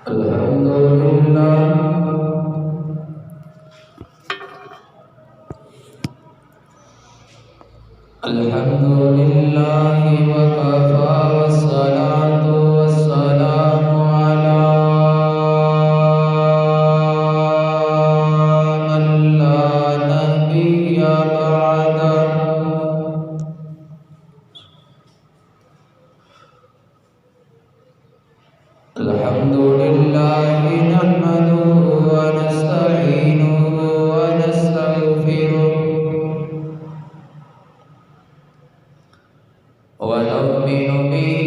الحمد لله الحمد لله وكفى والصلاة والسلام على من لا نبي بعده الحمد لله نحمده ونستعينه ونستغفره ونؤمن به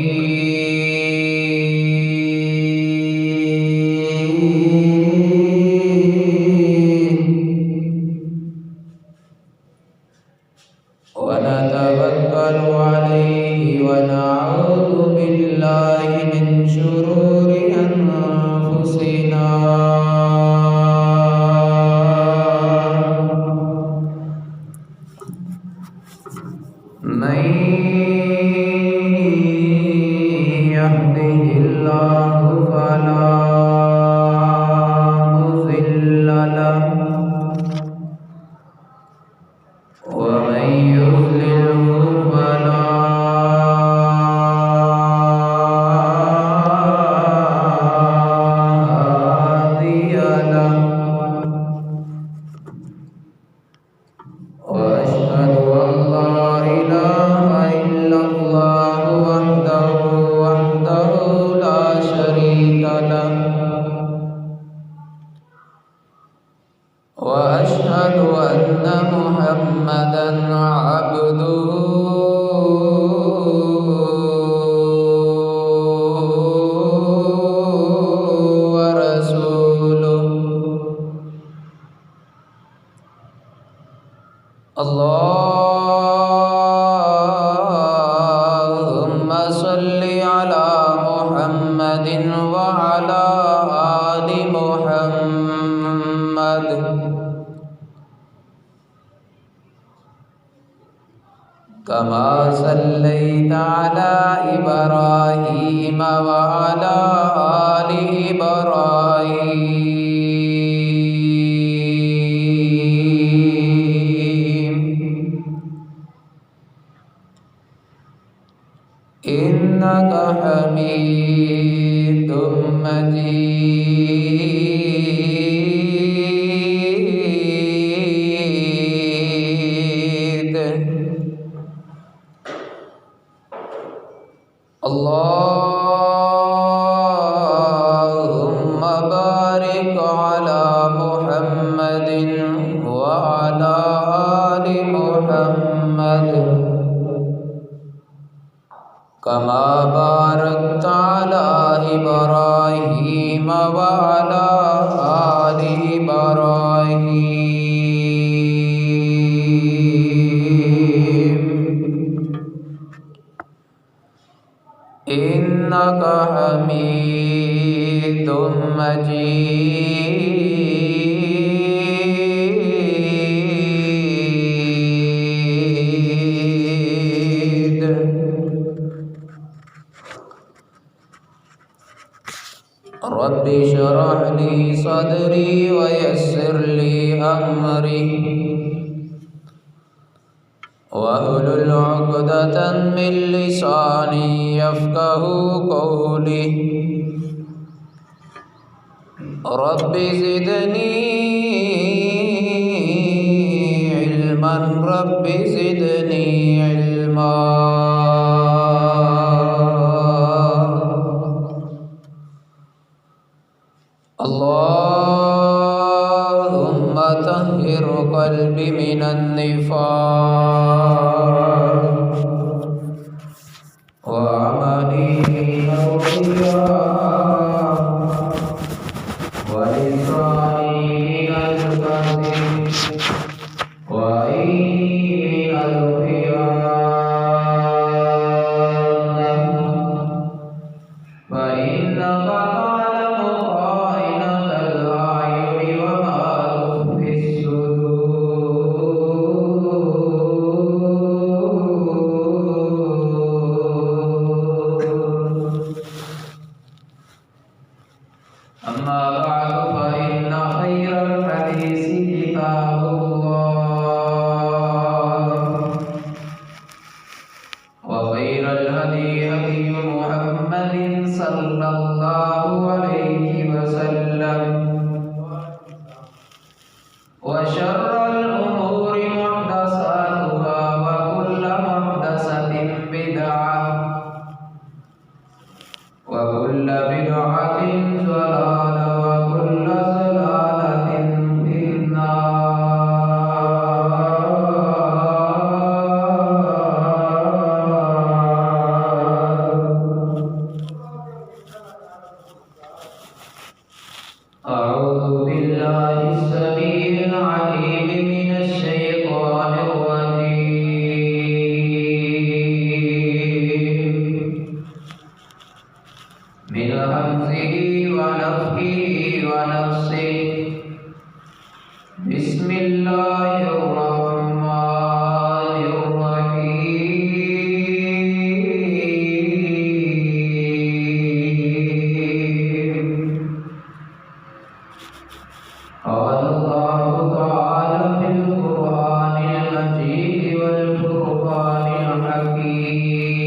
ونتوكل عليه ونعوذ بالله من شرور أنفسنا من يهده الله فلا مضل له ومن يضلله فلا هادي له وأشهد أن لا إله إلا الله وحده لا شريك له وأشهد أن محمدا عبده ورسوله اللهم صل على محمد وعلى آل محمد كما صليت على إبراهيم وعلى آل إبراهيم إنك حميد مجيد اللهم بارك على محمد وعلى آل محمد كما باركت على إبراهيم وعلى آل إبراهيم إنك حميد مجيد رب اشرح لي صدري ويسر لي أمري واحلل عقدة من لساني يفقه قولي رب زدني علما رب زدني علما اللهم طهر قلبي من النفاق وعملي من الرياء ولساني من الكذب وعيني من الخيانة فإنك تعلم خائنة الأعين وما تخفي الصدور الهدي هدي محمد صلى الله عليه وسلم وشر الأمور محدثاتها وكل محدثة بدعة وكل بدعة ضلالة وكل ضلالة في أعوذ بالله السميع العليم من الشيطان الرجيم من همزه ونفخه ونفسه بسم الله الرحمن الرحيم قال الله تعالى في القرآن المجيد والفرقان الحكيم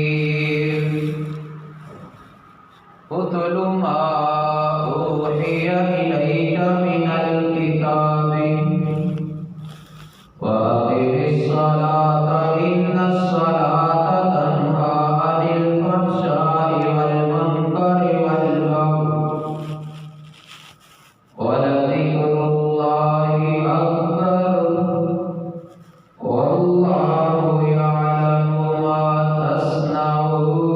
اتل ما أوحي إليك من الكتاب وأقم الصلاة إن الصلاة تنهى عن الفحشاء والمنكر والبغي ولذكر الله أكبر والله يعلم ما تصنعون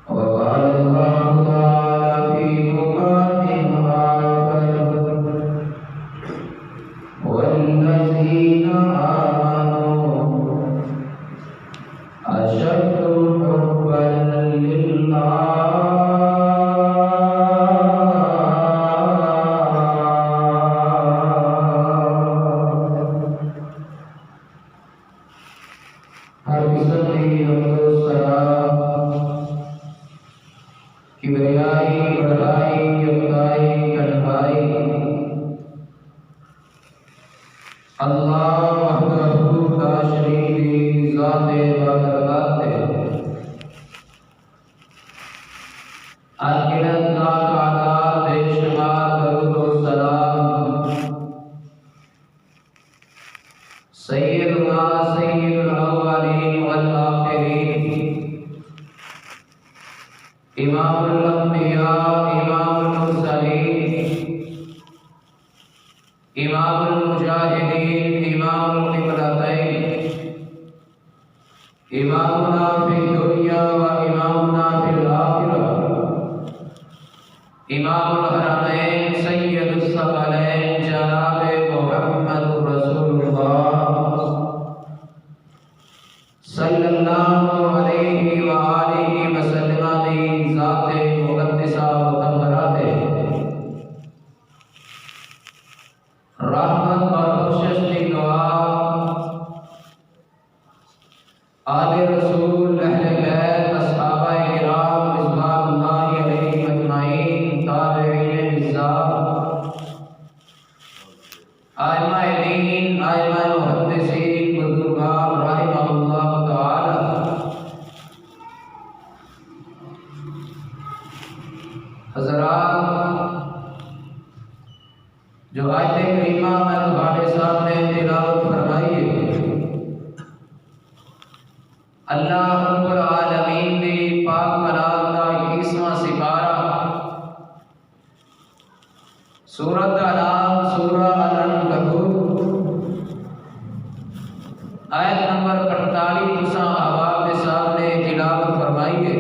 وقال الله تعالى في مكان آخر والذين آمنوا أشد حبا لله ہر قسم کی حمد و ثنا کبریائی بڑائی یکتائی تنہائی اللہ وحدہ لا شریک کی ذات بابرکات ہے انگنت ناتعداد بے شمار درود و سلام سیدنا سید الاولین والآخرین امام الانبیاء امام المرسلین امام المجاہدین امام القبلتین امامنا فی الدنیا و امامنا فی الآخرہ امام الحرمین سید الثقلین جناب محمد رسول اللہ صلی اللہ علیہ وآلہ وسلم دی ذات مقدسہ مطہرہ ہے رحمت اور بخشش کی دعا آل رسول اہل بیت اصحابہ کرام رضوان اللہ علیہم اجمعین تابعین نظام ائمہ دین ائمہ محدثین بزرگان رحمہ اللہ تعالی حضرات جو آیت کریمہ میں تمہارے سامنے تلاوت فرمائی ہے اللہ رب العالمین نے پاک کلام کا 21واں سپارہ سورۃ انعام سورہ العنکبوت آیت نمبر 48 آپ کے سامنے تلاوت فرمائی ہے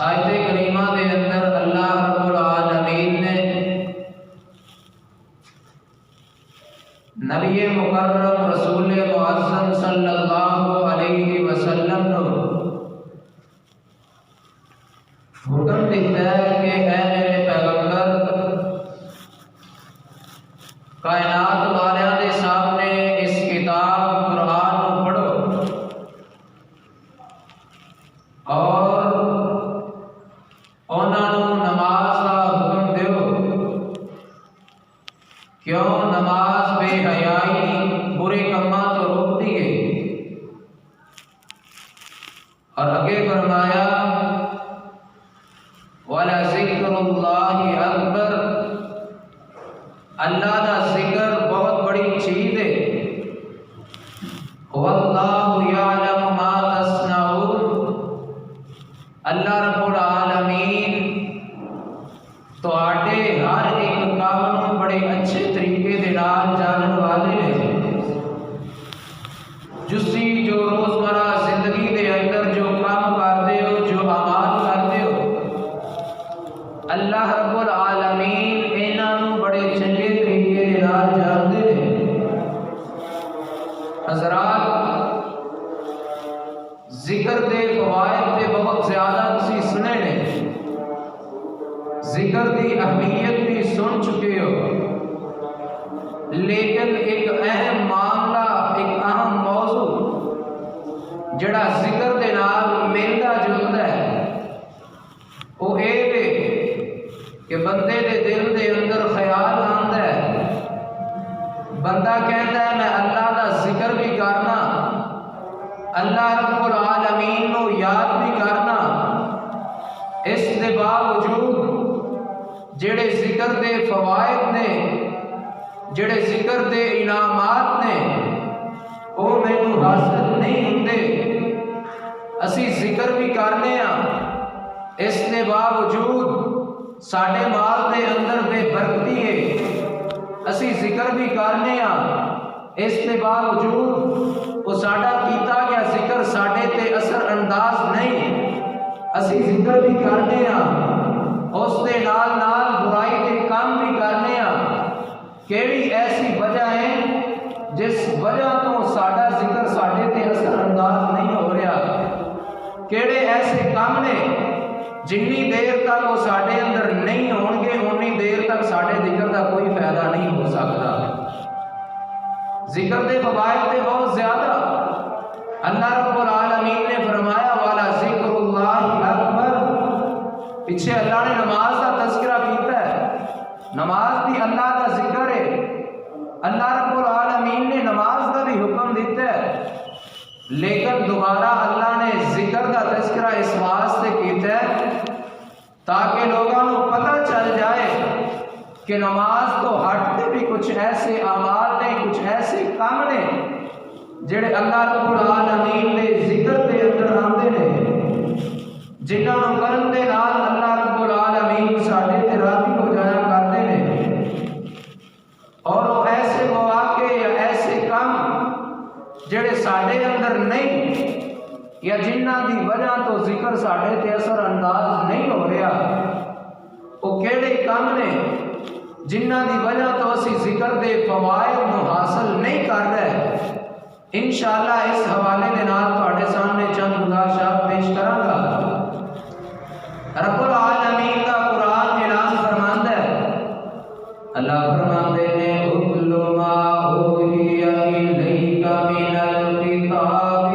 آیت کریمہ کے اندر اللہ رب العالمین نے نبی مکرم رسول معظم صلی اللہ علیہ وسلم نے حکم دیتا ہے کہ اے میرے پیغمبر کائنات والوں کے سامنے اس کتاب قرآن کو پڑھو اور انہوں نماز کا حیائی برے کما تو روک دیے اور آگے فرمایا وَلَذِكْرُ اللَّهِ اکبر، اللہ کا ذکر بہت بڑی چیز ہے۔ وَاللَّهُ يَعْلَمُ مَا تَصْنَعُونَ، اللہ رب العالمین تو آٹے ہر ایک کام نوں بڑے اچھے طریقے دے نال جانن والے نے۔ جسی جو روزمرہ زندگی دے اندر جو کام کرتے ہو، جو اعمال کرتے ہو، اللہ رب العالمین انہاں نوں بڑے چنگے طریقے دے نال جانتے ہیں۔ حضرات، ذکر دے فوائد تے بہت زیادہ تسی سنے نے، ذکر دی اہمیت بھی سن چکے ہو، لیکن ایک اہم معاملہ، ایک اہم موضوع جڑا ذکر دے نال ملدا جلدا ہے، وہ یہ ہے کہ بندے دے دل دے اندر خیال آندا ہے، بندہ کہتا ہے میں اللہ دا ذکر بھی کرنا، اللہ رب العالمین نو یاد بھی کرنا، اس دے باوجود جڑے ذکر دے فوائد نے، جڑے ذکر دے انعامات نے، وہ مینوں حاصل نہیں ہوندے۔ اسی ذکر بھی کرنے ہاں، اس دے باوجود ساڈے مال دے اندر بے برکتی ہے۔ اسی ذکر بھی کرنے ہاں، اس دے باوجود وہ ساڈا کیتا گیا ذکر ساڈے تے اثر انداز نہیں۔ اسی ذکر بھی کرنے ہاں، اس دے نال نال برائی دے کام بھی کرنے ہاں۔ کیڑی ایسی وجہ ہے جس وجہ تو ساڈا ذکر ساڈے تے اثر انداز نہیں ہو رہا؟ کیڑے ایسے کام نے جنی دیر تک وہ ساڈے اندر نہیں ہون گے، اونی دیر تک ساڈے ذکر دا کوئی فائدہ نہیں ہو سکتا۔ ذکر دے فوائد تے بہت زیادہ، اللہ رب العالمین نے فرمایا وَلَذِكْرُ اللَّهِ اکبر، پیچھے اللہ نے نماز کا تذکرہ کیتا ہے، نماز بھی اللہ کا ذکر ہے، اللہ رب العالمین نے نماز کا بھی حکم دیتا ہے، لیکن دوبارہ اللہ نے ذکر کا تذکرہ اس واسطے کیتا ہے تاکہ لوگوں کو پتہ چل جائے کہ نماز تو ہٹتے بھی کچھ ایسے اعمال نے، کچھ ایسے کام نے جڑے اللہ رب العالمین نے ذکر دے اندر آندے نے، جنہاں نوں کرن دے نال اللہ رب العالمین ساڈے تے راضی ہو جایا کرتے نے، اور وہ ایسے مواقع یا ایسے کام جڑے ساڈے اندر نہیں یا جنہاں دی وجہ تو ذکر ساڈے تے اثر انداز نہیں ہو رہا، وہ کیڑے کام نے جنہاں دی وجہ تو اسی ذکر دے فوائد نو حاصل نہیں کر رہے۔ انشاءاللہ اس حوالے دے نال تواڈے سامنے چند گزارشات پیش کراں گا۔ رب العالمین کا قرآن اعلان فرماندا ہے، اللہ فرماندے نے اتل ما اوحی الیک من الکتاب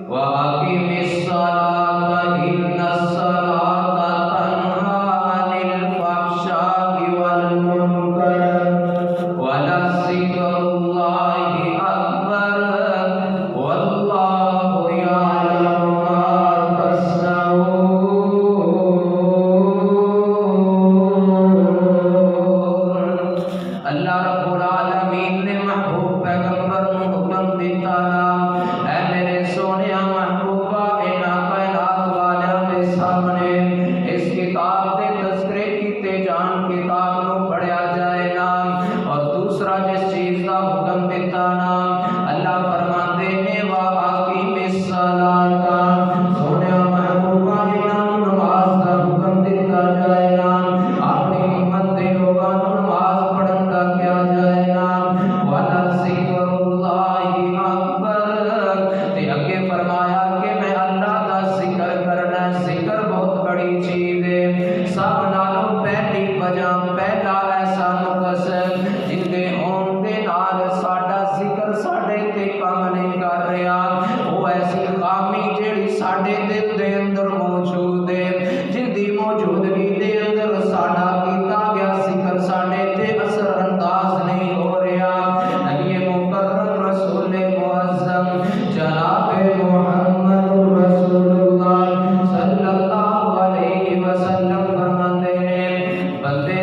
واقم الصلاۃ ان الصلاۃ تنہی عن الفحشاء والمنکر ولذکر اللہ اکبر واللہ یعلم ما تصنعون۔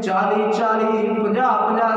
40-40 50-50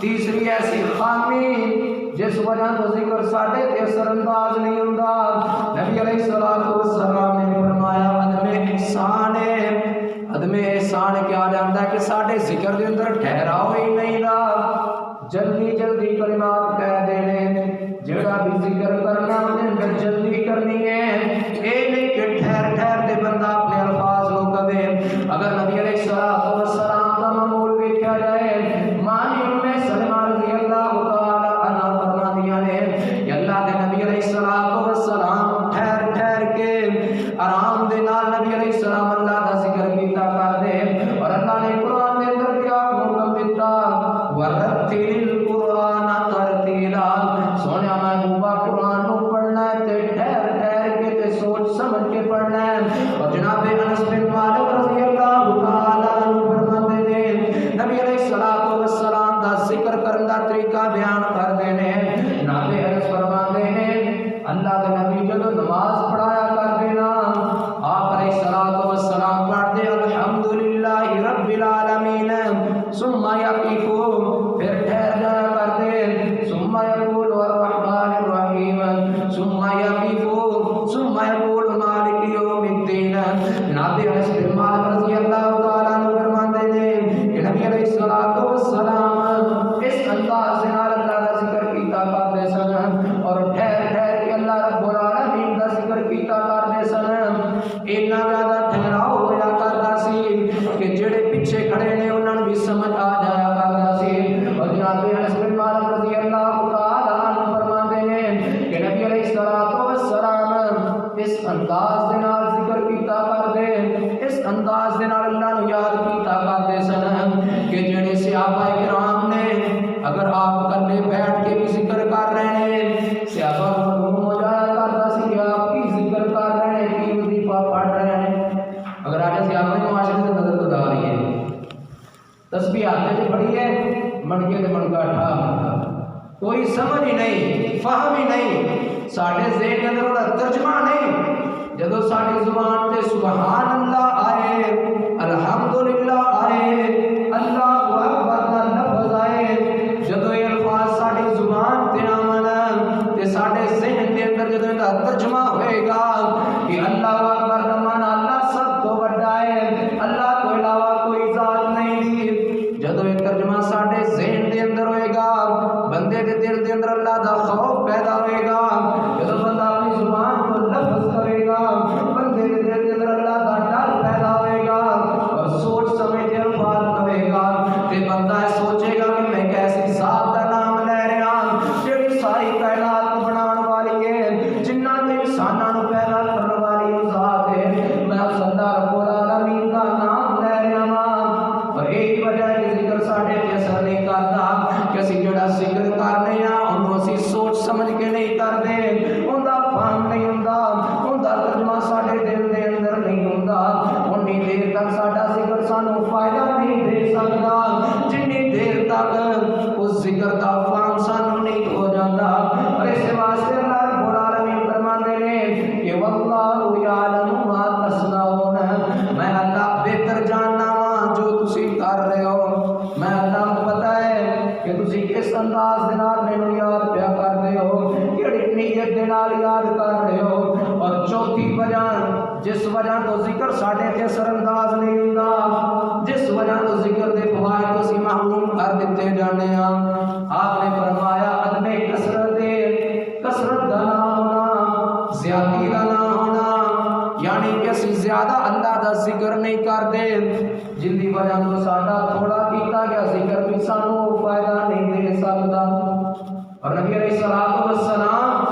تیسری ایسی خامی جس وجہ تو ذکر ساڈے تے اثر انداز نہیں ہوندا، نبی علیہ الصلوۃ والسلام نے فرمایا عدم احسان ہے۔ عدم احسان کیا جاندا ہے کہ ساڈے ذکر دے اندر ٹھہراؤ ہی نہیں دا، جلدی جلدی کلمات کہہ دینے، جڑا بھی ذکر کرنا اندر اندر جلدی کرنی ہے، اے نہیں کہ ٹھہر ٹھہر دے بندہ اپنے الفاظ نو کہے۔ اگر نبی علیہ الصلوۃ والسلام دا معمول ویکھیا جائے، مانی ام سلمہ رضی اللہ تعالی عنہا فرماندیاں نے کہ اللہ دے نبی علیہ الصلوۃ والسلام ٹھہر ٹھہر کے آرام دے نال نبی علیہ السلام اللہ دا ذکر کیتا کردے، اور اللہ نے قرآن دے اندر کیا حکم دیتا، ورتل القرآن ترتیلا، سونے محبوبہ قرآن نو پڑھنا ہے تے ٹھہر ٹھہر کے تے سوچ سمجھ کے پڑھنا ہے۔ اور جناب انس بن مالک رضی اللہ تعالی عنہ فرماتے نے نبی علیہ الصلوۃ والسلام دا ذکر کرن دا طریقہ بیان کر دینے، جناب انس فرماتے ہیں اللہ دے نبی جدوں نماز پڑھایا کرتے نا، آپ علیہ الصلوۃ والسلام پڑھتے الحمدللہ رب العالمین ثم یقفون، پھر ٹھہر جایا کرتے، ثم یقول الرحمن الرحیم ثم یقفون ثم یقول مالک یوم الدین۔ جناب انس بن مالک رضی اللہ تعالی عنہ فرماتے ہیں کہ نبی علیہ الصلوۃ والسلام اس انداز سے اللہ کا ذکر کیتا کرتے سن، اور ٹھہر ٹھہر کے اللہ رب العالمین کا ذکر کیتا کرتے سن۔ اتنا زیادہ ٹھہراؤ ہوا کرتا سی کہ جڑے پیچھے کھڑے نے انہاں نوں بھی سمجھ آ جایا کرتا سی۔ اور جناب انس بن مالک رضی اللہ تعالی عنہ فرماتے ہیں کہ نبی علیہ الصلوۃ والسلام اس انداز دے نال ذکر کیتا کردے، اس انداز دے نال اللہ نوں یاد کیتا کردے سن کہ جڑے صحابہ کرام نے اگر آپ کلے بیٹھ کے بھی ذکر کر رہے ہیں، صحابہ کو معلوم ہو جایا کرتا سی کہ آپ کی ذکر کر رہے ہیں، کی وظیفہ پڑھ رہے ہیں۔ اگر آج صحابہ نے معاشرے سے نظر تو ڈال ہے، تسبیح ہاتھ میں پڑھی ہے، منکے تے منکا ٹھا، کوئی سمجھ ہی نہیں، فہم ہی نہیں، ساڈے ذہن کے اندر دا ترجمہ نہیں۔ جدوں ساڈی زبان تے سبحان اللہ آئے، الحمدللہ آئے، اللہ اکبر دا لفظ آئے، جدوں یہ الفاظ ساڈی زبان تے آون تے ساڈے ذہن دے اندر جدوں دا ترجمہ ہوئے گا کہ اللہ اکبر دا معنی اللہ سب تو بڑا ہے، اللہ تو علاوہ کوئی ذات نہیں دی، جدوں یہ ترجمہ ساڈے ذہن دے اندر ہوئے گا، بندے دے دل دے اندر اللہ دا خوف پیدا ہوئے گا، جدوں بندہ اپنی زبان کو لفظ کرے گا، بندے دے دل دے اندر اللہ دا ڈر پیدا ہوئے گا، اور سوچ سمجھ کے الفاظ کہے گا، تے بندہ سوچے گا کہ میں کیسی ذات دا نام لے رہا ہوں جڑی ساری کائنات کو بناون والی ہے، جنہاں تے انساناں نوں پیدا کرن والی وہ ذات ہے، میں اس اللہ رب العالمین دا نام لے رہا ہوں۔ اور یہی وجہ ہے کہ ذکر ساڈے تے اثر نہیں کردا کہ اسی جڑا ذکر کرنے ہاں اونوں اسی سوچ سمجھ کے نہیں کردے، اوندا فہم نہیں ہوندا، اوندا ترجمہ ساڈے دل دے اندر نہیں ہوندا، اونی دیر تک ساڈا ذکر سانوں فائدہ نہیں دے سکدا جنی دیر تک اس ذکر دا فہم سانوں نہیں ہو جاندا۔ اور اس واسطے اللہ رب العالمین فرماندے نے کہ واللہ یعلم ما تصنعون، میں اللہ بہتر جاننا وا جو تسی کر رہے ہو، میں اللہ کو پتہ ہے کہ تسی کس انداز دے نال مینوں یاد پیا کر رہے ہو، کیڑی نیت دے نال یاد کر رہے ہو۔ اور چوتھی وجہ جس وجہ تو ذکر ساڈے تے اثر انداز نہیں ہوندا، جس وجہ تو ذکر دے فوائد اسی محروم کر دتے جانے ہاں، آپ نے فرمایا عدم کثرت دا نہ ہونا، زیادتی دا نہ ہونا، یعنی کہ اسی زیادہ اللہ دا ذکر نہیں کرتے، جن دی وجہ تو ساڈا تھوڑا کیتا گیا ذکر بھی سانوں فائدہ نہیں دے سکتا۔ اور نبی علیہ الصلوۃ والسلام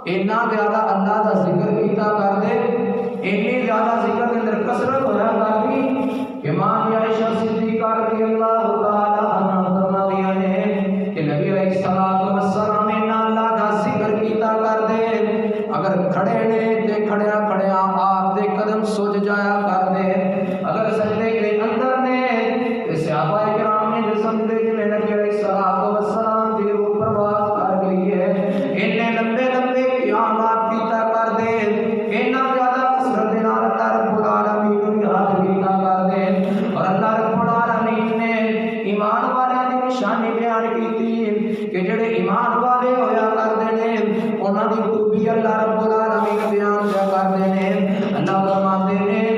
اتنا زیادہ اللہ دا ذکر کیتا کرتے، اتنی زیادہ ذکر کے اندر کثرت ہویا کرتی کہ ماں عائشہ صدیقہ رضی اللہ تعالی عنہا فرماندیاں نے کہ نبی علیہ الصلوۃ والسلام اتنا اللہ دا ذکر کیتا کرتے، اگر کھڑے نے تے کھڑیاں کھڑیاں آپ دے قدم سج جایا کرتے، اگر سجدے کے اندر نے تے صحابہ کرام نے جو سمجھے کہ نبی علیہ الصلوۃ والسلام دی روح پرواز کر گئی ہے، اتنے لمبے لمبے قیامات کیتا کرتے، اتنا زیادہ کثرت دے نال اللہ رب العالمین نوں یاد کیتا کرتے، اور اللہ رب العالمین نے نشانی بیان کی کہ جڑے ایمان والے ہویا کرتے ہیں انہاں دی خوبی اللہ رب العالمین بیان کرتے ہیں. اللہ فرماتے ہیں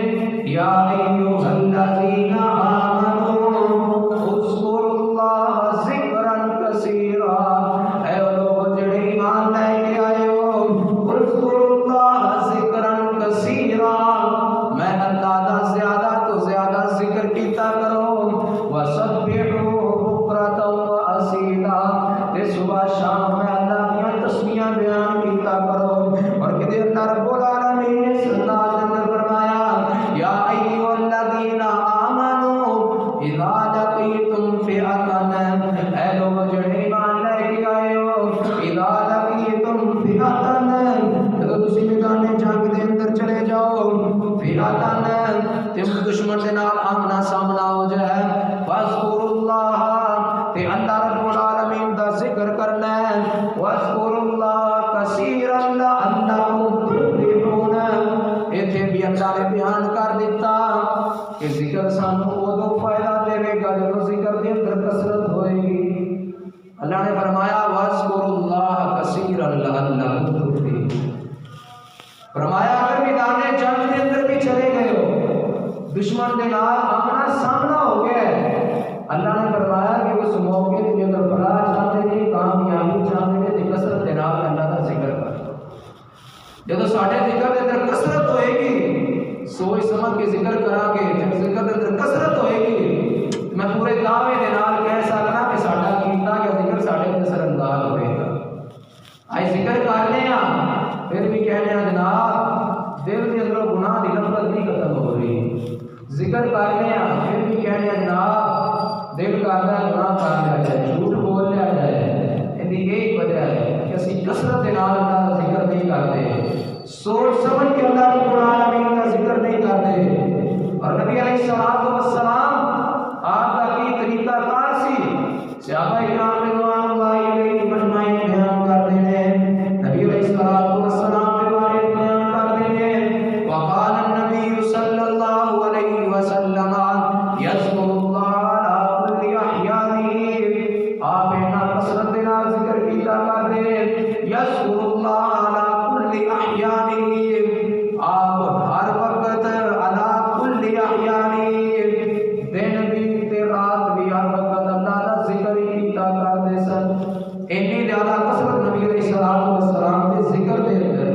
یا ایھا الذین آمنوا اذکروا اللہ ذکرا کثیرا. اے لوگ جڑے ایمان لے کے آئے ہو اذکروا اللہ ذکرا کثیرا، میں اللہ دا زیادہ تو زیادہ ذکر کیتا کرو. وسبحوا بکرۃ واصیلا، تے صبح شام میں اللہ کی تسبیحاں بیان کیتا کرو. اور کہ اللہ رب العالمین نے سنا اندر فرمایا یا ایھا الذین آمنوا اذا لقیتم فئۃ، اے لوگ جڑے ایمان لے کے آئے ہو اذا لقیتم فئۃ، جب تسی میدان جنگ دے اندر چلے جاؤ فئۃ تے دشمن دے نال آمنا سامنا ہو جائے واذکروا اللہ تے اللہ رب العالمین دا ذکر کرنا ہے. واذکروا اللہ کثیرا لعلکم تفلحون. ایتھے بھی اللہ نے بیان کر دیتا کہ ذکر سانو اودوں فائدہ دے گا جب ذکر دے اندر کثرت ہوئے گی. اللہ نے فرمایا واذکروا اللہ کثیرا لعلکم تفلحون. فرمایا اگر میدان جنگ دے اندر بھی چلے گئے ہو دشمن دے نال آمنا سامنا ہو گیا ہے، اللہ نے فرمایا کہ اس موقع تے اگر فلاح چاہتے ہیں کامیابی چاہتے ہیں تے کثرت دے نال اللہ دا ذکر کرو. جب ساڈے ذکر دے اندر کثرت ہوئے گی سوچ سمجھ کے ذکر کرا گے، جب ذکر دے اندر کثرت ہوئے گی میں پورے دعوے دے نال کہہ سکنا کہ ساڈا کیتا کہ ذکر ساڈے تے اثر انداز ہوئے گا. آئی ذکر کرنے پھر بھی کہنے ہیں جناب دل کے اندر گناہ دی نفرت نہیں ختم ہو رہی. ذکر کرنے پھر بھی کہنے ہیں جناب دل کرتا ہے گناہ کر لیا جائے، جھوٹ بول لیا جائے. ان کی یہی وجہ ہے کہ اسی کثرت کے نال اللہ کا ذکر نہیں کرتے، سوچ سمجھ کے اللہ رب العالمین کا ذکر نہیں کرتے. اور نبی علیہ الصلوۃ والسلام آپ کا کی طریقہ کار سی صحابہ کرام رضوان اللہ علیہم اجمعین بیان کرتے ہیں. نبی علیہ الصلوۃ والسلام کے بارے میں بیان کرتے ہیں وقال النبی صلی اللہ علیہ وسلم یذکر اللہ علی کل احیانہ. آپ نے کثرت کے نال ذکر کیتا کرتے یذکر اللہ علی کل احیانہ، آپ ہر وقت علی کل احیانہ دن بھی تے رات بھی ہر وقت اللہ کا ذکر ہی کیتا کرتے سن. اتنی زیادہ کثرت نبی علیہ الصلوۃ والسلام کے ذکر دے اندر.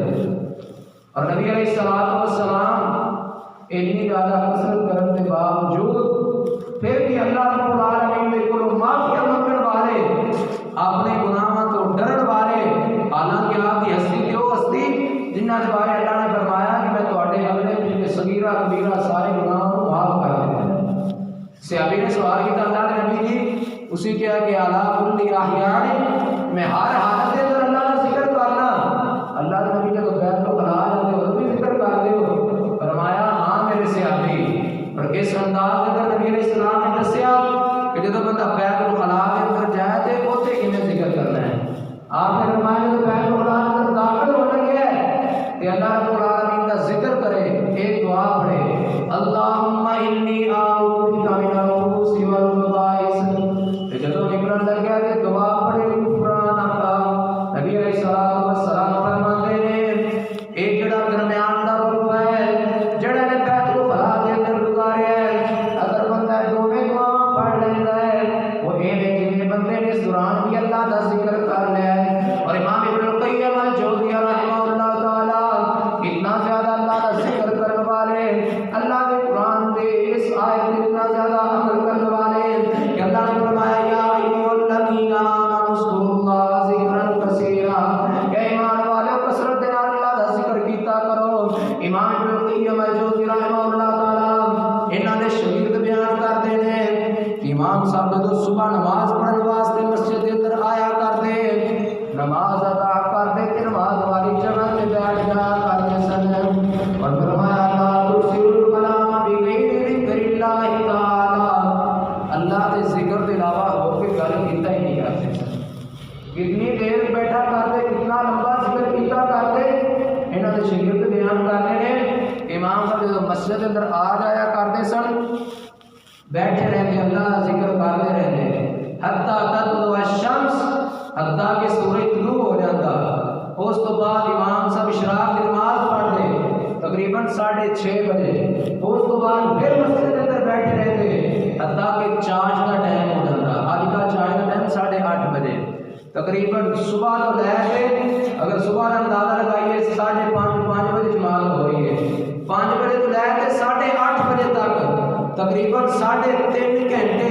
اور نبی علیہ الصلوۃ والسلام اتنی زیادہ کثرت کرنے کے باوجود پھر بھی اللہ رب العالمین نے کو معافی منگن والے اپنے گناہوں تو ڈرن والے، حالانکہ آپ کی ہستی جو ہستی جنہاں کے بارے اللہ نے فرمایا کہ میں تواڈے اگلے پچھلے صغیرہ کبیرہ سارے گناہوں کو معاف کر دیتا ہوں. صحابی نے سوال کیا اللہ نے نبی جی اسی کیا کہ اعلیٰ کل احیان میں ہر حالت کے اندر اللہ کا ذکر کرنا. اللہ نے نبی جب بیت کو بنا جاتے ہو تو بھی ذکر کرتے ہو. فرمایا ہاں میرے صحابی. اور اس انداز کے اندر نبی علیہ السلام نے دسیا کہ جب بندہ بیت الخلا کے اندر جائے تو اوتے کیویں ذکر کرنا ہے. آپ نے فرمایا کہ بیت الخلا کے اندر داخل ہونے گیا ہے کہ اللہ رب العالمین کا ذکر کرے، ایک دعا پڑھے اللہم انی اعوذ بک من الخبث والخبائث. جب نکلن لگا کہ دعا پڑھے غفرانک. نبی علیہ الصلوۃ والسلام فرماتے ہیں ایک جڑا درمیان دا رخ ہے جڑا نے بیت الخلا کے اندر گزاریا ہے، اگر بندہ دوویں دعاواں پڑھ لیتا ہے وہ ایویں جویں بندے نے اس دوران بھی اللہ دا ذکر کر لیا ہے. اور امام ابن القیم الجوزیہ رحمہ اللہ تعالی اتنا زیادہ اللہ کا ذکر کرنے والے، اللہ کے قرآن دے اس آیت میں اتنا زیادہ عمل کرنے والے کہ اللہ نے فرمایا یا ایھا الذین آمنوا اذکروا اللہ ذکرا کثیرا. کہ ایمان والے کثرت دے نال اللہ کا ذکر کیتا کرو. امام ابن القیم الجوزی رحمہ اللہ تعالی انہاں دے شاگرد بیان کرتے ہیں کہ امام صاحب جو صبح نماز پڑھنے واسطے مسجد کے اندر آیا کرتے، نماز ادا کرتے تے نماز والی جگہ تے بیٹھ جایا کرتے سن. اور فرمایا لا ترسلوا الکلام بغیر ذکر اللہ تعالی. اللہ کے ذکر کے علاوہ اور کوئی گل کیتا ہی نہیں کرتے. کتنی دیر بیٹھا کرتے، کتنا لمبا ذکر کیتا کرتے. انہاں دے شاگرد بیان کرتے ہیں امام صاحب جو مسجد کے اندر آ جایا کرتے سن، بیٹھے رہتے اللہ کا ذکر کرتے رہتے حتی تطلع الشمس، حتیٰ کہ سورج طلوع ہو جاتا، اس تو بعد امام صاحب اشراق کی نماز پڑھ دے تقریباً 6:30 بجے، اس تو بعد پھر مسجد کے اندر بیٹھے رہتے حتیٰ کہ چانچ کا ٹائم ہو جاتا، آج کا چانچ کا ٹائم 8:30 بجے، تقریباً صبح تو لے کے اگر صبح کا اندازہ لگائیے 5:30 بجے جماعت ہو رہی ہے، 5 بجے تو لے کے 8:30 بجے تک تقریباً 3.5 گھنٹے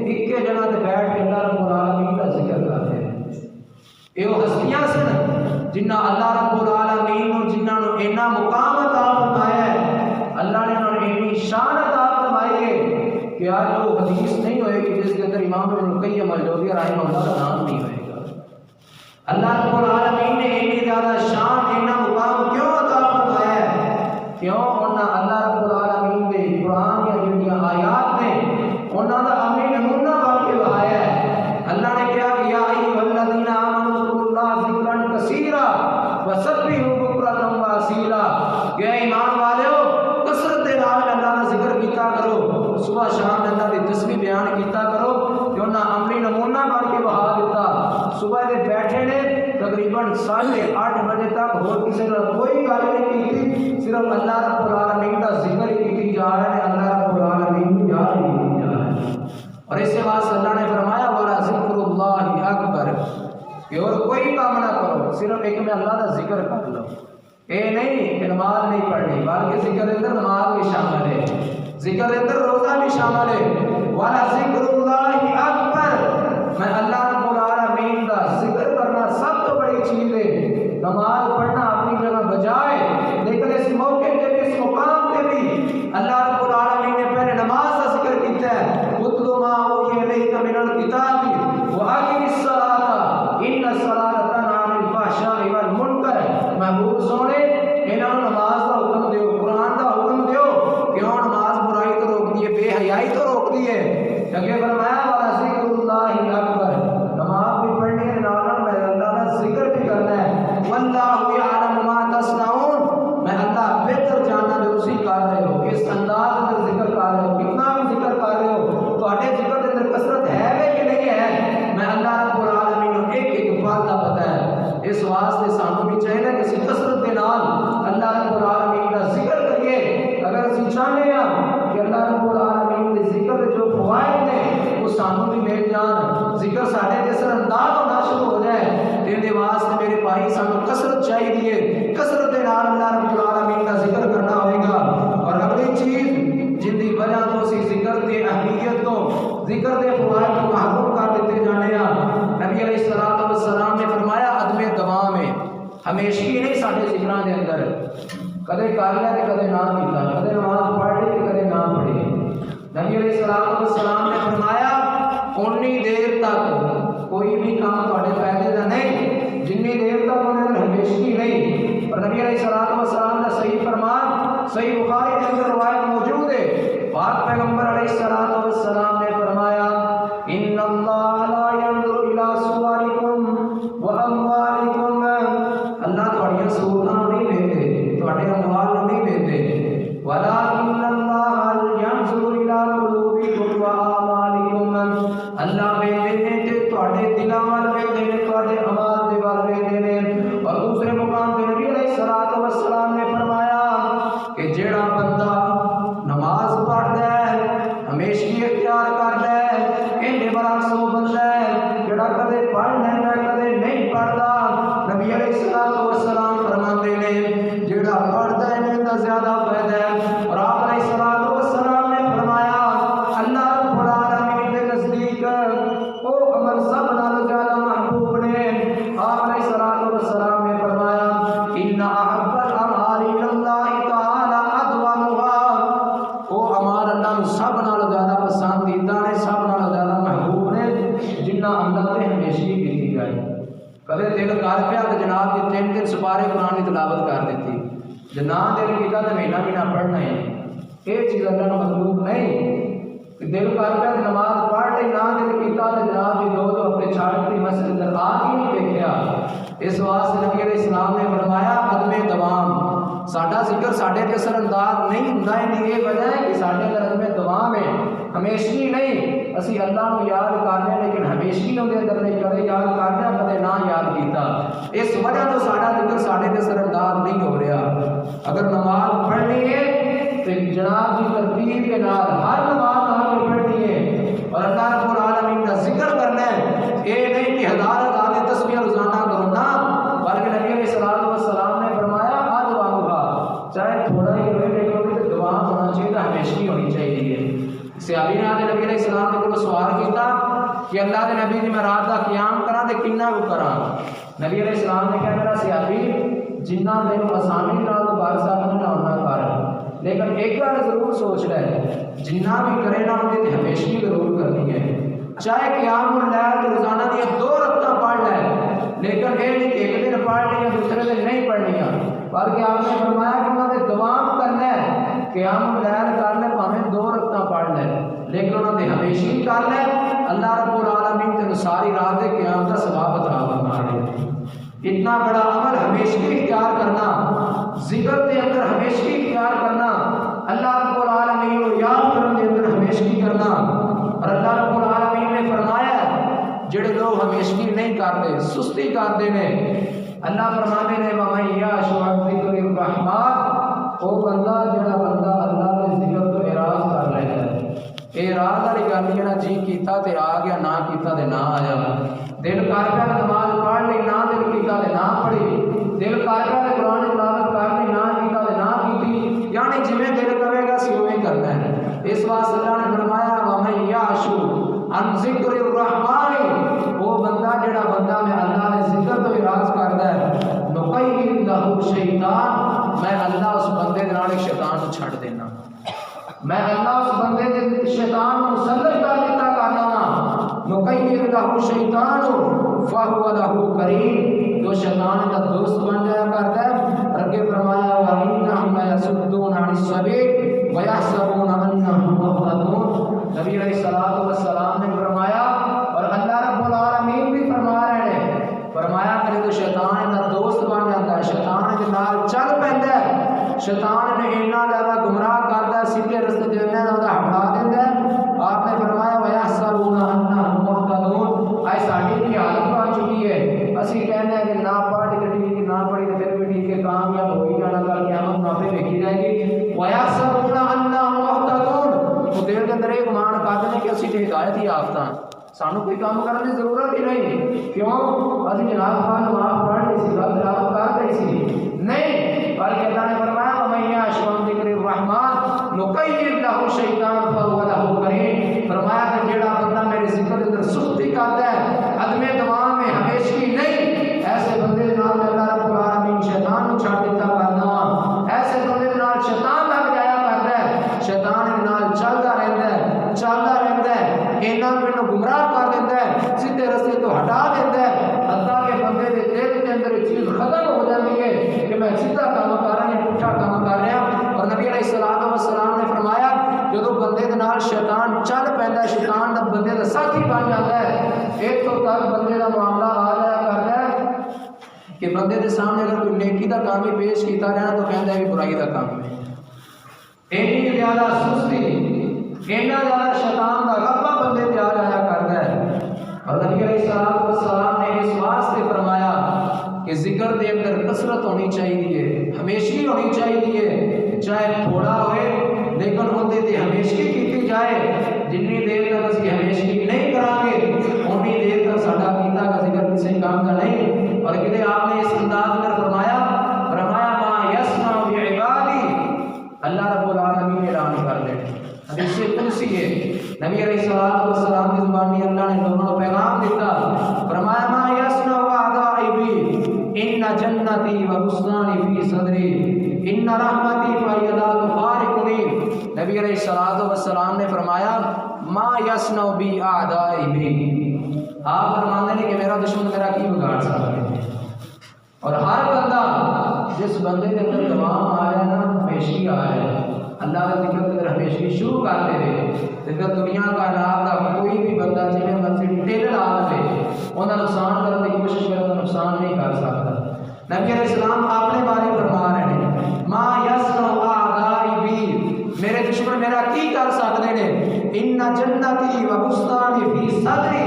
ایک جگہ تے بیٹھ کے اللہ رب العالمین کا ذکر کرتے ہیں۔ یہ وہ ہستیاں سن جنہ اللہ رب العالمین نے جنہاں نو اینا مقام عطا فرمایا ہے، اللہ نے انہوں نے اینی شان عطا فرمائی ہے کہ آج وہ حدیث نہیں ہوئے کہ جس کے اندر امام ابن القیم الجوزی رحمہ اللہ کا نام نہیں ہوئے گا۔ اللہ رب العالمین نے اینی زیادہ شان اینا مقام کیوں عطا فرمایا ہے؟ کیوں انہاں اللہ رب العالمین دے قرآن یا جنہاں آیات نے انہاں دا عملی نمونہ بن کے بہایا ہے۔ اللہ نے کیا کہ یا ایھا الذین آمنوا اذکروا اللہ ذکرا کثیرا وسبحوا بکرۃ واصیلا، کہ اے ایمان والو کثرت دے نال اللہ دا ذکر کیتا کرو، صبح شام اللہ دی تسبیح بیان کیتا کرو، کہ انہاں عملی نمونہ بن کے بہا دیتا۔ صبح دے بیٹھے نے تقریباً 8:30 بجے تک اور کسی نے کوئی گل نہیں کی، صرف اللہ رب العالمین کا ذکر کی جا رہا ہے، اللہ رب العالمین کو یاد کی جا رہا ہے۔ اور اس کے بعد اللہ نے فرمایا وَلَا ذِكْرُ اللَّهِ أَكْبَرُ، کہ اور کوئی کام نہ کرو، صرف ایک میں اللہ کا ذکر کر لو۔ اے نہیں کہ نماز نہیں پڑھنی، بلکہ ذکر کے اندر نماز بھی شامل ہے، ذکر کے اندر روزہ بھی شامل ہے۔ وَلَا ذِكْرُ اللَّهِ أَكْبَرُ، میں اللہ رب العالمین کا ذکر کرنا سب تو بڑی چیز ہے۔ نماز پڑھنا اپنی جگہ بجائے، لیکن اس موقع پہ بھی اس مقام پہ بھی اللہ رب العالمین نے پہلے نماز کا ذکر کیتا ہے، اتل ما اوحی الیک من الکتاب واقم الصلاۃ ان الصلاۃ تنہی عن الفحشاء والمنکر، محبوب سونے انہاں نوں نماز کا حکم دیو، قرآن کا حکم دیو، کیوں نماز برائی تو روکتی ہے، بے حیائی تو روکتی ہے۔ جگہ فرمایا وَلَا ذِكْرُ اللَّهِ أَكْبَرُ، نماز بھی پڑھنی ہے، نال میں اللہ کا ذکر بھی کرنا ہے۔ وَاللَّهُ يَعْلَمُ مَا تَصْنَعُونَ، میں اللہ بہتر جاننا جو تسی کر رہے ہو، کس انداز میں ذکر کر رہے ہو، کتنا بھی ذکر کر رہے ہو، تواڈے ذکر کے اندر کثرت ہے وے کہ نہیں ہے، میں اللہ رب العالمین کو ایک ایک بات کا پتہ ہے۔ اس واسطے سانوں بھی چاہیے کہ اسی کثرت کے نال اللہ رب العالمین کا ذکر کریے۔ اگر اسی چاہتے ہیں کہ اللہ رب العالمین کے ذکر کے جو فوائد نے وہ سانوں بھی مل جان، ذکر ساڈے تے اثر انداز ہونا شروع ہو جائے، تے دے واسطے میرے بھائی سانوں کثرت چاہیے، کثرت کے نال اللہ رب العالمین کا ذکر کرنا ہوئے گا۔ اور اگلی چیز جن دی وجہ تو اسی ذکر دی اہمیت کو، ذکر دے فوائد کو محروم کر دیتے جانے ہیں۔ نبی علیہ الصلوۃ والسلام نے فرمایا عدم دوام ہے، ہمیشگی نہیں ساڈے ذکراں دے اندر، کدے کر لیا تے کدے نہ کیتا، کدے نماز پڑھ لی تے کدے نہ پڑھی۔ نبی علیہ الصلوۃ والسلام نے فرمایا اونی دیر تک کوئی بھی کام تواڈے فائدے دا نہیں جنی دیر تک انہاں اندر ہمیشگی نہیں۔ اور نبی علیہ الصلوۃ والسلام کا صحیح فرمان صحیح بخاری کے اندر روایت موجود ہے، پاک پیغمبر علیہ الصلوۃ والسلام نے فرمایا ان اللہ لا ينظر الى صورکم واموالکم، اللہ تواڈیاں صورتاں نہیں دیکھتے، تواڈے اموال نہیں دیکھتے، ولکن اللہ ينظر الى قلوبکم واعمالکم، اللہ ویکھدے نے تے تواڈے دلاں ول ویکھدے نے، تواڈے اعمال دے ول ویکھدے نے۔ اور دوسرے مقام پہ نبی علیہ الصلوۃ والسلام نے فرمایا کہ جیڑا بندہ نماز پڑھدا ہے، ہمیشگی اختیار کردا ہے، انہے برعکس وہ بندہ ہے جیڑا کدے پڑھ لینا کدے نہیں پڑھدا۔ نبی علیہ الصلوۃ والسلام فرماتے ہیں جیڑا پڑھدا ہے انہاں دا زیادہ فائدہ ہے۔ اور آپ علیہ الصلوۃ والسلام نے فرمایا اللہ رب العالمین کے نزدیک وہ عمل سب نالوں زیادہ محبوب نے۔ آپ علیہ الصلوۃ والسلام نے فرمایا ان احب الاعمال الی اللہ تعالی ادومها، وہ عمل اللہ سب نالوں زیادہ پسندیدہ نے، سب نالوں زیادہ محبوب نے جنہاں عمل تے ہمیشگی کیتی جائے۔ کدے دل کر پیا کہ جناب جی 3 دن سپارے قرآن کی تلاوت کر دیتی، جناب دل کیتا تو مہینہ مہینہ پڑھنا ہے، یہ چیز اللہ کو مطلوب نہیں۔ دل کر پیا کہ نماز پڑھ لی، نہ دل کیتا تو جناب جی دو اپنے چھاڑ کے مسجد اندر آ کے نہیں دیکھا۔ اس واسطے نبی علیہ السلام نے فرمایا عدم دوام، ساڈا ذکر ساڈے تے اثر انداز نہیں ہوندا، یہ وجہ ہے کہ ساڈے اندر عدم دوام ہے، ہمیشگی نہیں۔ اسی اللہ کو یاد کرنے لیکن ہمیشہ اندر اندر نہیں کدے یاد کرنا کدے نہ یاد کیتا، اس وجہ تو ساڈا ذکر ساڈے تے اثر انداز نہیں ہو رہا۔ اگر نماز پڑھنی ہے تو جناب کی ترتیب کے نال ہر نماز آپ نے پڑھنی ہے اور اللہ رب العالمین کا ذکر کرنا ہے، یہ نہیں کہ ہزار ہزار تسبیح روزانہ کرو نا، بلکہ نبی علیہ الصلوۃ والسلام نے فرمایا آج واؤگا چاہے تھوڑا ہی ہوئے لیکن دعا ہونا چاہیے، ہمیشہ ہونی چاہیے۔ صحابی نے نبی علیہ السلام نے کو سوال کیتا کہ اللہ کے نبی دی میں رات کا قیام کراں تے کنا کو کراں؟ نبی علیہ السلام نے کہا میرا صحابی جنہ دن آسانی نال بار صاحب نے ہونا کر، لیکن ایک بار ضرور سوچ لے جنہ بھی کرے نا ان تے ہمیشہ ضرور کرنی ہے، چاہے قیام اللیل تے روزانہ دی 2 رکعتاں پڑھ لے لیکن یہ نہیں کہ ایک دن پڑھ لیا دوسرے دن نہیں پڑھنی، بلکہ آپ نے فرمایا کہ انہوں نے دوام کرنا ہے، قیام اللیل کر لے بھاویں 2 رکعتاں پڑھ لے لیکن انہوں نے ہمیشہ کر لے، اللہ رب العالمین تینوں ساری رات دے قیام کا ثواب عطا فرما دے۔ اتنا بڑا عمل ہمیشہ اختیار کرنا، ذکر کے اندر ہمیشہ اختیار کرنا، اللہ رب العالمین کو یاد کرنے کے اندر ہمیشہ کرنا، اور اللہ رب العالمین نے فرمایا جڑے لوگ ہمیشہ نہیں کرتے سستی کرتے ہیں، اللہ فرماتے ہیں وَمَن يَعْشُ عَنْ ذِكْرِ الرَّحْمَنِ، وہ بندہ جڑا بندہ اللہ کے ذکر کو اعراض کر لیتا ہے، اعراض والی گل کہ جی کیتا تے آ گیا، نہ کیتا تے نہ آیا، دل کر پیا نماز پڑھ لی نہ دل کیتا تے نہ پڑھی، دل کر پیا قرآن تلاوت کر لی نہ کیتا تے نہ کیتی، یعنی جویں دل کرے گا سی اویں کرنا ہے۔ اس واسطے اللہ نے فرمایا وَمَن يَعْشُ عَنْ ذِكْرِ الرَّحْمَنِ، وہ بندہ جڑا بندہ میں اللہ کے ذکر تو اعراض کرتا ہے، نُقَيِّضْ لَهُ شَيْطَانٌ، میں اللہ اس بندے دے نال شیطان کو چھڑ دینا، میں اللہ اس بندے دے شیطان کو مسلط کر دیتا کرنا وا، نُقَيِّضْ لَهُ شَيْطَانٌ فَهُوَ لَهُ قَرِينٌ، جو شیطان کا دوست بن جایا کرتا ہے۔ آگے فرمایا وَإِنَّهُمْ لَيَصُدُّونَ عَنِ السَّبِيلِ وَيَحْسَبُونَ أَنَّهُمْ مُهْتَدُونَ، نبی علیہ الصلوۃ والسلام نے فرمایا اور اللہ رب العالمین بھی فرما رہے ہیں، فرمایا کہ تو شیطان کا دوست بن جاتا ہے، شیطان کے نال چل پیندا ہے، شیطان نے اتنا زیادہ گمراہ کرتا ہے، سیدھے رستے تے اتنا زیادہ ہٹا دیندا ہے۔ آپ نے فرمایا وَيَحْسَبُونَ أَنَّهُمْ مُهْتَدُونَ، آج ساڈی بھی حالت بن چکی ہے، اسی کہنے ہیں کہ نہ پڑھ کے ٹھیک نہ پڑھی تو پھر بھی ٹھیک ہے، کامیاب ہو ہی جانا، کل قیامت میں پہ دیکھی جائے گی۔ وَيَحْسَبُونَ أَنَّهُمْ مُهْتَدُونَ، وہ دل کے اندر ایک مان کرتے ہیں کہ اسی تے ہدایت ہی یافتہ ہیں، سانو کوئی کام کرنے کی ضرورت ہی نہیں، کیوں ابھی جناب خان نماز پڑھ رہی سی غلط تلاوت کر رہی سی نہیں، بلکہ اللہ نے فرمایا وَمَن يَعْشُ عَنْ ذِكْرِ الرَّحْمَنِ نُقَيِّضْ لَهُ شَيْطَانٌ فَهُوَ لَهُ قَرِينٌ، فرمایا کہ جڑا بندہ میرے ذکر کے اندر سستی کرتا ہے، عدم دوام میں ہمیشہ نہیں، ایسے بندے نال اللہ رب العالمین شیطان کو چھڑ دیتا کرنا، ایسے بندے نال شیطان لگ جایا کرتا ہے، شیطان کے نال چلتا رہتا ہے، چلتا رہتا ہے، اینا میں گمراہ کر دیتا ہے، سیدھے رستے تو ہٹا دیتا ہے، حتیٰ کہ بندے دے دل کے اندر ایک چیز ختم ہو جاتی ہے کہ میں سیدھا کام کر رہا یا پٹھا کام کر رہا، اور نبی علیہ الصلوۃ والسلام نے فرمایا جدو بندے دے نال شیطان چل پیندا ہے، شیطان دا بندے دا ساتھی بن جاتا ہے، ایک تو تک بندے دا معاملہ آ جایا کرتا ہے کہ بندے دے سامنے اگر کوئی نیکی دا کام بھی پیش کیتا جانا تو کہندا ہے کہ برائی دا کام ہے، اینی زیادہ سستی، اینا زیادہ شیطان دا غلبہ بندے تے آ جایا کرتا ہے، اور نبی علیہ الصلوۃ والسلام نے اس واسطے فرمایا کہ ذکر دے اندر کثرت ہونی چاہیے، ہمیشہ ہونی چاہیے، چاہے تھوڑا ہوئے لیکن اندے تے ہمیشہ کیتی جائے، جنی دیر تک اسی ہمیشہ نہیں کریں گے اتنی دیر تک ساڈا کیتا کا ذکر کسی کام کا نہیں، اور کدے آپ نے اس انداز میں فرمایا ما یسمع بعبادی، اللہ رب العالمین اعلان کر دے، حدیث قدسی ہے، نبی علیہ الصلوۃ والسلام کی زبانی اللہ نے دونوں پیغام دیتا، فرمایا ما یسمع اعدائی بی ان جنتی و حسنانی فی صدری ان رحمتی فیدا تفارقنی، نبی علیہ الصلوۃ والسلام نے فرمایا ما یسنع بی اعدائی بی، آپ فرماتے ہیں کہ میرا دشمن میرا کی بگاڑ سکتا ہے، اور ہر بندہ جس بندے کے اندر تمام آیا نا ہمیشہ آیا اللہ کا ذکر کے اندر ہمیشہ شروع کرتے رہے، اگر دنیا کا نام کا کوئی بھی بندہ جنہیں مسجد ٹیل آدھے انہیں نقصان کرنے کی کوشش کرے تو نقصان نہیں کر سکتا۔ نبی علیہ السلام اپنے بارے فرما رہے ہیں ما یسنع اعدائی بی، میرے دشمن میرا کی کر سکتے ہیں، ان جنتی و بستانی فی صدری،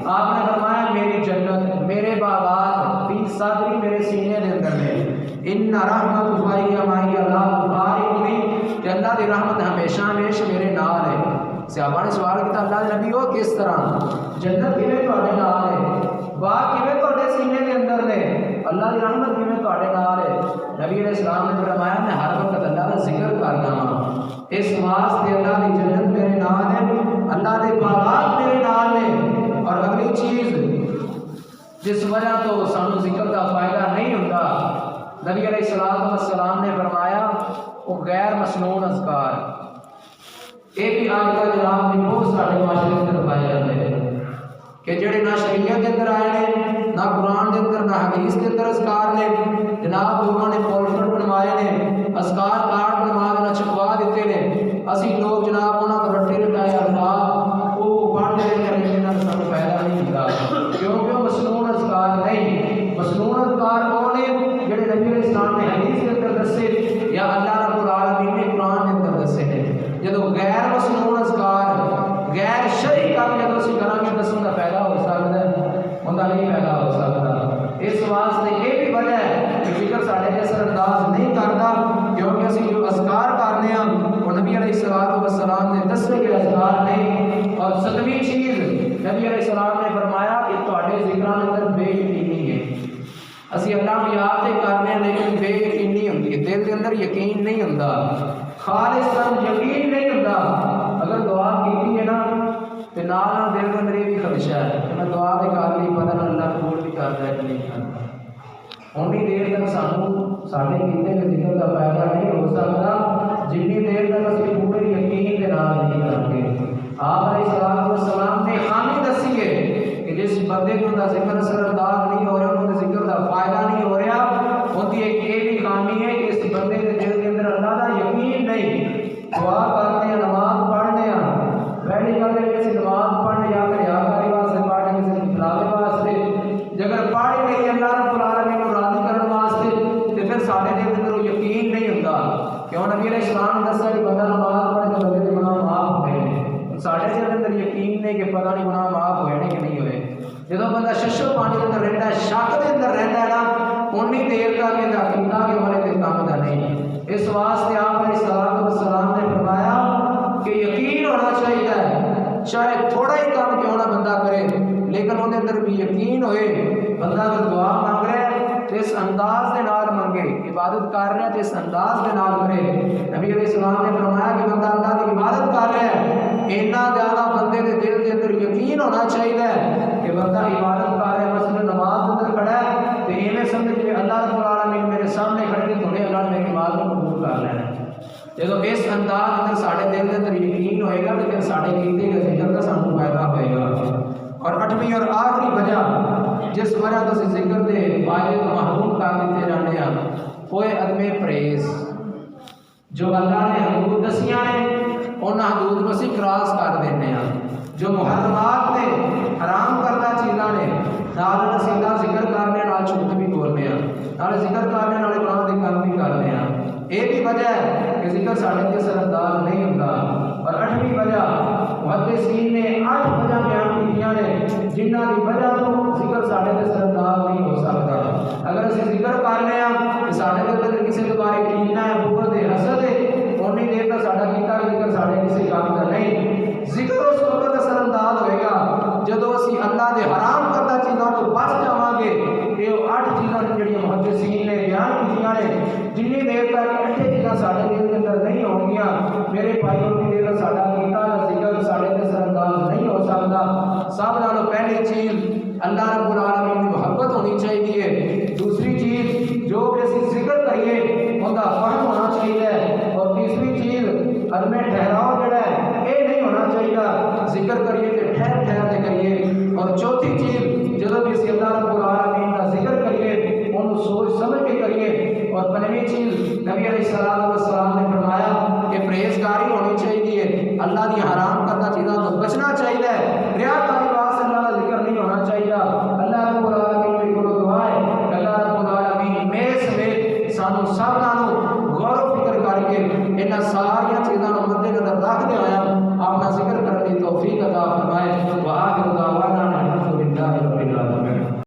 آپ نے فرمایا میری جنت، میرے باغات فی صدری، میرے سینے دے اندر نے، ان رحمت فائی مائی اللہ فارغنی، کہ اللہ دی رحمت ہمیشہ ہمیشہ میرے نال ہے۔ صحابہ نے سوال کیا اللہ دے نبی ہو کس طرح، جنت کیویں تواڈے نال ہے، باغ کیویں تواڈے سینے دے اندر نے، اللہ دی رحمت کیویں تواڈے نال ہے؟ نبی علیہ السلام نے فرمایا میں ہر وقت اللہ کا ذکر کرنا ہاں، اس واسطے اللہ دی جنت میرے نال ہے، اللہ دے باغات میرے نال نے۔ اور اگلی چیز جس وجہ تو سانو ذکر کا فائدہ نہیں ہوتا، نبی علیہ السلام نے فرمایا وہ غیر مسنون اذکار، یہ بھی آج کل جناب بھی بہت سارے معاشرے کے اندر پائے جاتے ہیں کہ جڑے نہ شریعت کے اندر آئے نے، نہ قرآن کے اندر، نہ حدیث کے اندر اذکار نے، جناب لوگوں نے پوسٹر بنوائے نے، اذکار کارڈ بنوا کے چھپوا دیتے نے، اسی لوگ جناب انہاں کو رٹے رٹائے الفاظ وہ پڑھتے رہتے ہیں، انہاں کو سانو فائدہ نہیں ملتا، کیونکہ وہ مسنون اذکار نہیں۔ مسنون اذکار کون ہے؟ جڑے نبی علیہ السلام نے حدیث کے اندر دسے یا اللہ رب العالمین نے قرآن کے اندر دسے ہیں۔ جدو غیر مسنون اذکار، غیر شرعی کام جدو اسی کریں گے دسوں کا فائدہ ہو سکتا ہے، ان کا نہیں فائدہ ہو سکتا۔ اس واسطے یہ بھی وجہ ہے کہ ذکر سارے کے اثر انداز نہیں کرتا، کیونکہ اسی جو اذکار کرنے ہیں وہ نبی علیہ السلام نے دسے کے اذکار نہیں۔ اور ستویں چیز نبی علیہ السلام نے فرمایا کہ تواڈے ذکراں اندر بے یقینی ہے، اسی اللہ کو یاد تے کرنے لیکن بے یقینی ہوندی ہے، دل کے اندر یقین نہیں ہوندا، خالص یقین نہیں ہوندا۔ اگر دعا کیتی ہے نا تے نال دل کے اندر یہ بھی خدشہ ہے کہ میں دعا تے کر لی، پتہ نہیں اللہ قبول بھی کردا ہے کہ نہیں کردا۔ اونی دیر تک سانو ساڈے کیتے گئے ذکر کا فائدہ نہیں ہو سکتا جنی دیر تک اسی پورے یقین کے نال نہیں کرتے۔ آپ علیہ السلام نے خامی دسی ہے کہ جس بندے کو دا ذکر اثر انداز نہیں ہو رہا، ان کے ذکر کا فائدہ نہیں ہو رہا، ان کی ایک یہ بھی خامی ہے کہ اس بندے کے دل کے اندر اللہ کا یقین نہیں۔ دعا کرتے ہیں، نماز پڑھنے ہیں، پہلی گل ہے کہ نماز پڑھنے یا پھر یادگاری واسطے پڑھنے کسی دکھلاوے واسطے، اگر پڑھ نہیں اللہ رب العالمین کو راضی کرنے واسطے تو پھر سارے دل کے اندر یقین نہیں ہوتا۔ کیوں نبی علیہ السلام نے دسا کہ بندہ نماز پڑھے تو بندے کے گناہ معاف ہوئے، سارے دل کے اندر یقین نہیں کہ پتہ نہیں گناہ معاف ہوئے کہ نہیں ہوئے۔ جدو بندہ ششو پانی کے اندر رہتا ہے، شک کے اندر رہتا ہے نا، اونی دیر تک یہ عقیدہ کے والے کے کام کا نہیں۔ اس واسطے آپ علیہ السلام نے فرمایا کہ یقین ہونا چاہیے، چاہے تھوڑا ہی کام کیوں نہ بندہ کرے لیکن ان اندر بھی یقین ہوئے۔ بندہ اگر دعا مانگ رہا ہے تو اس انداز کے نال منگے، عبادت کر رہا ہے تو اس انداز کے نال کرے۔ نبی علیہ السلام نے فرمایا کہ بندہ اللہ کی عبادت کر رہا ہے، اتنا زیادہ بندے کے دل کے اندر یقین ہونا چاہیے کہ بندہ عبادت کر رہا ہے، مثلا نماز اندر کھڑا ہے تو یہ سمجھ کہ اللہ رب العالمین میرے سامنے کھڑے کے تھوڑے اللہ نے میری نماز کو قبول کر لینا ہے۔ جب اس انداز اندر سارے دل کے اندر یقین ہوئے گا تو پھر سارے کیتے کے ذکر کا سانو فائدہ ہوئے گا۔ اور اٹھویں اور آخری وجہ جس وجہ تو اسی ذکر دے فائدے کو محروم کر دیتے جانے ہیں وہ ہے عدم پرہیز۔ جو اللہ نے حدود دسیاں ہیں ان حدود کو اسی کراس کر دینے ہیں، جو محرمات نے حرام کردہ چیزاں نے نال نسیدہ ذکر کرنے نال جھوٹ بھی بولنے ہیں، نال ذکر کرنے نال قرآن دی کام بھی کرنے ہیں۔ یہ بھی وجہ ہے کہ ذکر ساڑھے کے اثر انداز نہیں ہوتا۔ اور اٹھویں وجہ محدثین نے 8 وجہ بیان کیتیاں نے جنہ کی وجہ تو ذکر ساڑھے کے اثر انداز نہیں ہو سکتا۔ اگر اسی ذکر کرنے ہیں کہ ساڑھے کے اندر کسی کے بارے کینا ہے، بغض ہے، حسد ہے، اونی دیر تک ساڑھا کیتا ذکر ساڑھے کسی کام کا نہیں۔ ذکر اس وقت اثر انداز ہوئے گا جدو اسی اللہ دے حرام کردہ چیزوں تو بچ جاواں گے۔ یہ 8 چیزاں جڑی محدثین نے بیان کیتیاں نے، جنی دیر تک 8 چیزاں ساڑھے دل کے اندر نہیں ہوں گیا میرے بھائیوں کی دیر تک ساڑھا کیتا ذکر ساڑھے کے اثر انداز نہیں ہو سکتا۔ سب نالوں پہلی چیز اللہ رب العالمین کی محبت ہونی چاہیے، دوسری چیز جو بھی اسی ذکر کریے ان کا فہم ہونا چاہیے، اور تیسری چیز عدم ٹھہراؤ جڑا ہے یہ نہیں ہونا چاہیے، ذکر کریے کہ ٹھہر ٹھہر کے کریے، اور چوتھی چیز جب بھی اسی اللہ رب العالمین کا ذکر کریے ان سوچ سمجھ کے کریے، اور پنجویں چیز نبی علیہ السلام نے فرمایا کہ پرہیزگاری ہونی چاہیے، اللہ کی حرام کردہ چیزوں تو بچنا چاہیے، ریاکاری واسطے اللہ کا ذکر نہیں ہونا چاہیے۔ اللہ رب العالمین کی کو دعا ہے کہ اللہ رب العالمین میں سمیت سانو سب نالوں غور و فکر کر کے ان ساری چیزوں